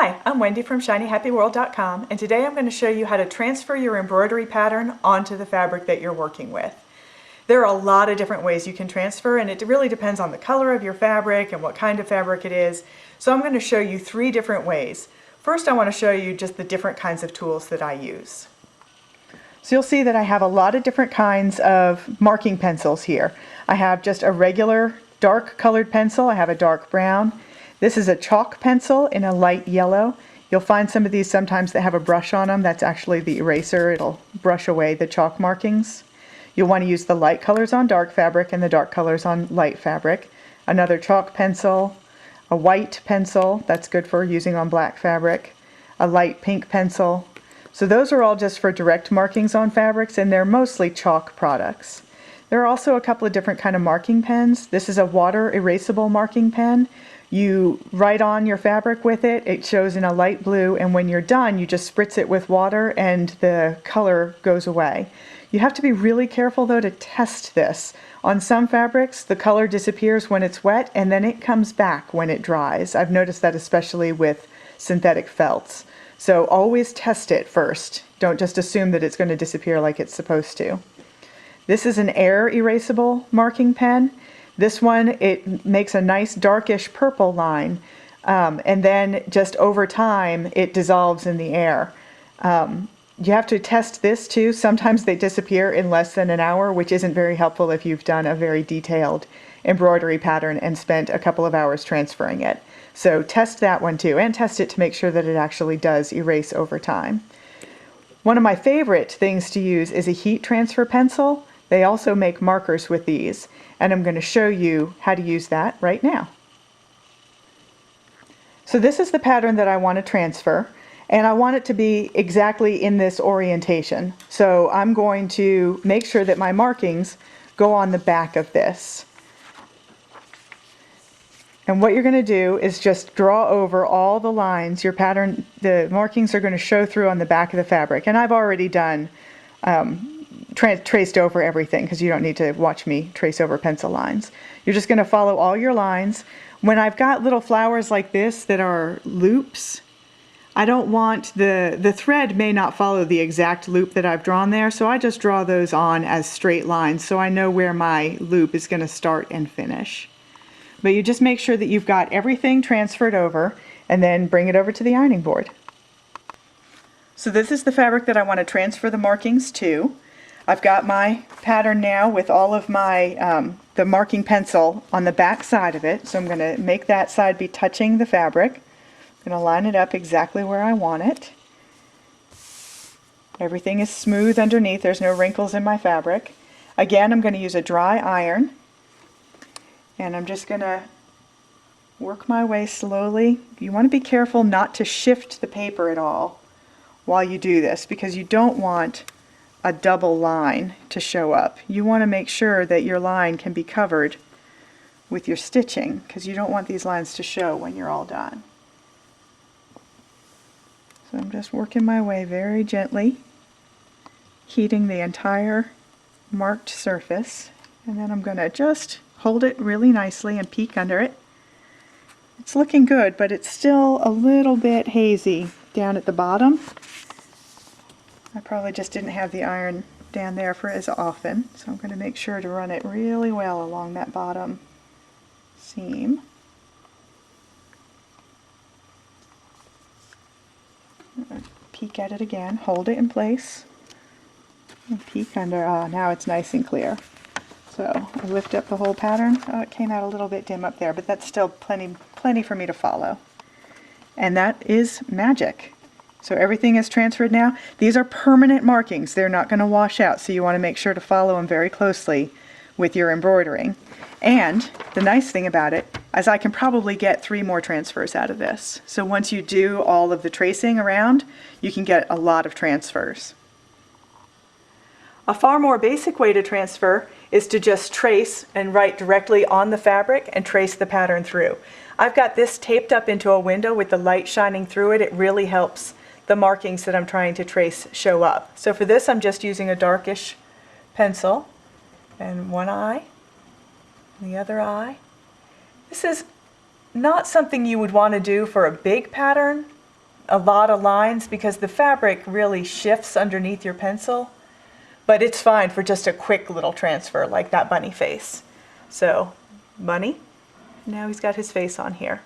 Hi, I'm Wendy from shinyhappyworld.com, and today I'm going to show you how to transfer your embroidery pattern onto the fabric that you're working with. There are a lot of different ways you can transfer, and it really depends on the color of your fabric and what kind of fabric it is. So I'm going to show you 3 different ways. First, I want to show you just the different kinds of tools that I use. So you'll see that I have a lot of different kinds of marking pencils here. I have just a regular dark colored pencil. I have a dark brown. This is a chalk pencil in a light yellow. You'll find some of these sometimes that have a brush on them. That's actually the eraser. It'll brush away the chalk markings. You'll want to use the light colors on dark fabric and the dark colors on light fabric. Another chalk pencil, a white pencil, that's good for using on black fabric, a light pink pencil. So those are all just for direct markings on fabrics, and they're mostly chalk products. There are also a couple of different kind of marking pens. This is a water erasable marking pen. You write on your fabric with it, it shows in a light blue, and when you're done you just spritz it with water and the color goes away. You have to be really careful though to test this. On some fabrics the color disappears when it's wet and then it comes back when it dries. I've noticed that especially with synthetic felts. So always test it first. Don't just assume that it's going to disappear like it's supposed to. This is an air erasable marking pen. This one, it makes a nice darkish purple line, and then just over time it dissolves in the air. You have to test this too. Sometimes they disappear in less than an hour, which isn't very helpful if you've done a very detailed embroidery pattern and spent a couple of hours transferring it. So test that one too, and test it to make sure that it actually does erase over time. One of my favorite things to use is a heat transfer pencil. They also make markers with these, and I'm going to show you how to use that right now. So this is the pattern that I want to transfer, and I want it to be exactly in this orientation. So I'm going to make sure that my markings go on the back of this. And what you're going to do is just draw over all the lines. Your pattern, the markings are going to show through on the back of the fabric, and I've already done traced over everything because you don't need to watch me trace over pencil lines. You're just going to follow all your lines. When I've got little flowers like this that are loops, I don't want the thread may not follow the exact loop that I've drawn there, so I just draw those on as straight lines so I know where my loop is going to start and finish. But you just make sure that you've got everything transferred over and then bring it over to the ironing board. So this is the fabric that I want to transfer the markings to. I've got my pattern now with all of my the marking pencil on the back side of it, so I'm going to make that side be touching the fabric. I'm going to line it up exactly where I want it. Everything is smooth underneath, there's no wrinkles in my fabric. Again, I'm going to use a dry iron, and I'm just going to work my way slowly. You want to be careful not to shift the paper at all while you do this, because you don't want a double line to show up. You want to make sure that your line can be covered with your stitching, because you don't want these lines to show when you're all done. So I'm just working my way very gently, heating the entire marked surface, and then I'm going to just hold it really nicely and peek under it. It's looking good, but it's still a little bit hazy down at the bottom. I probably just didn't have the iron down there for as often, so I'm going to make sure to run it really well along that bottom seam. Peek at it again, hold it in place, and peek under. Now it's nice and clear. So I lift up the whole pattern. Oh, it came out a little bit dim up there, but that's still plenty for me to follow. And that is magic. So everything is transferred now. These are permanent markings. They're not going to wash out, so you want to make sure to follow them very closely with your embroidering. And the nice thing about it is I can probably get 3 more transfers out of this. So once you do all of the tracing around, you can get a lot of transfers. A far more basic way to transfer is to just trace and write directly on the fabric and trace the pattern through. I've got this taped up into a window with the light shining through it. It really helps the markings that I'm trying to trace show up. So for this I'm just using a darkish pencil, and one eye, and the other eye. This is not something you would want to do for a big pattern, a lot of lines because the fabric really shifts underneath your pencil, but it's fine for just a quick little transfer like that bunny face. So, bunny, now he's got his face on here.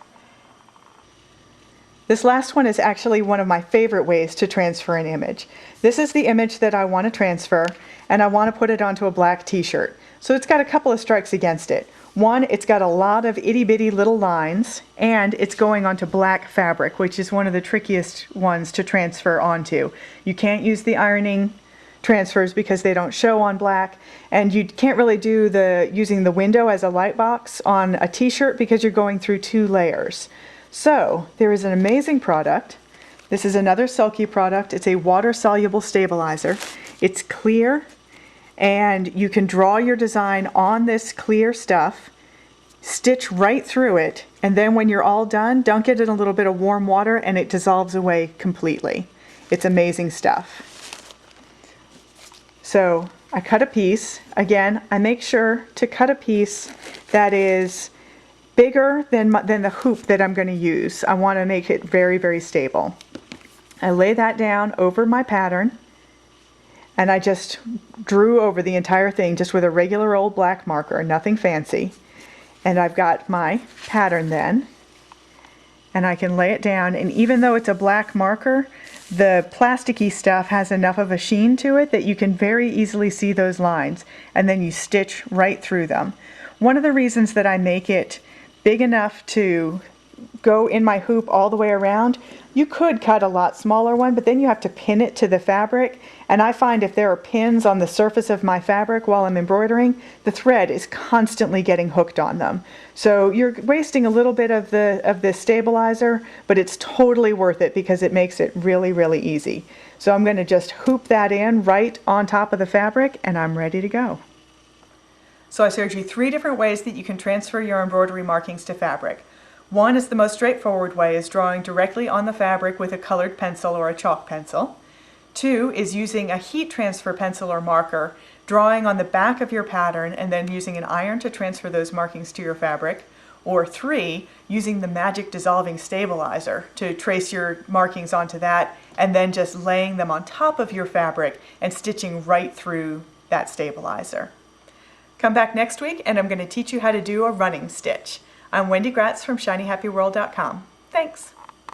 This last one is actually one of my favorite ways to transfer an image. This is the image that I want to transfer, and I want to put it onto a black t-shirt. So it's got a couple of strikes against it. One, it's got a lot of itty-bitty little lines, and it's going onto black fabric, which is one of the trickiest ones to transfer onto. You can't use the ironing transfers because they don't show on black, and you can't really do using the window as a light box on a t-shirt because you're going through 2 layers. So there is an amazing product. This is another Sulky product. It's a water-soluble stabilizer. It's clear, and you can draw your design on this clear stuff, stitch right through it, and then when you're all done, dunk it in a little bit of warm water and it dissolves away completely. It's amazing stuff. So I cut a piece. Again, I make sure to cut a piece that is bigger than the hoop that I'm going to use. I want to make it very, very stable. I lay that down over my pattern, and I just drew over the entire thing just with a regular old black marker, nothing fancy. And I've got my pattern then, and I can lay it down, and even though it's a black marker, the plasticky stuff has enough of a sheen to it that you can very easily see those lines, and then you stitch right through them. One of the reasons that I make it big enough to go in my hoop all the way around, you could cut a lot smaller one, but then you have to pin it to the fabric, and I find if there are pins on the surface of my fabric while I'm embroidering, the thread is constantly getting hooked on them. So you're wasting a little bit of the stabilizer, but it's totally worth it because it makes it really, really easy. So I'm going to just hoop that in right on top of the fabric, and I'm ready to go. So I showed you 3 different ways that you can transfer your embroidery markings to fabric. One is the most straightforward way, is drawing directly on the fabric with a colored pencil or a chalk pencil. 2 is using a heat transfer pencil or marker, drawing on the back of your pattern and then using an iron to transfer those markings to your fabric. Or 3, using the magic dissolving stabilizer to trace your markings onto that and then just laying them on top of your fabric and stitching right through that stabilizer. Come back next week and I'm going to teach you how to do a running stitch. I'm Wendy Gratz from shinyhappyworld.com. Thanks.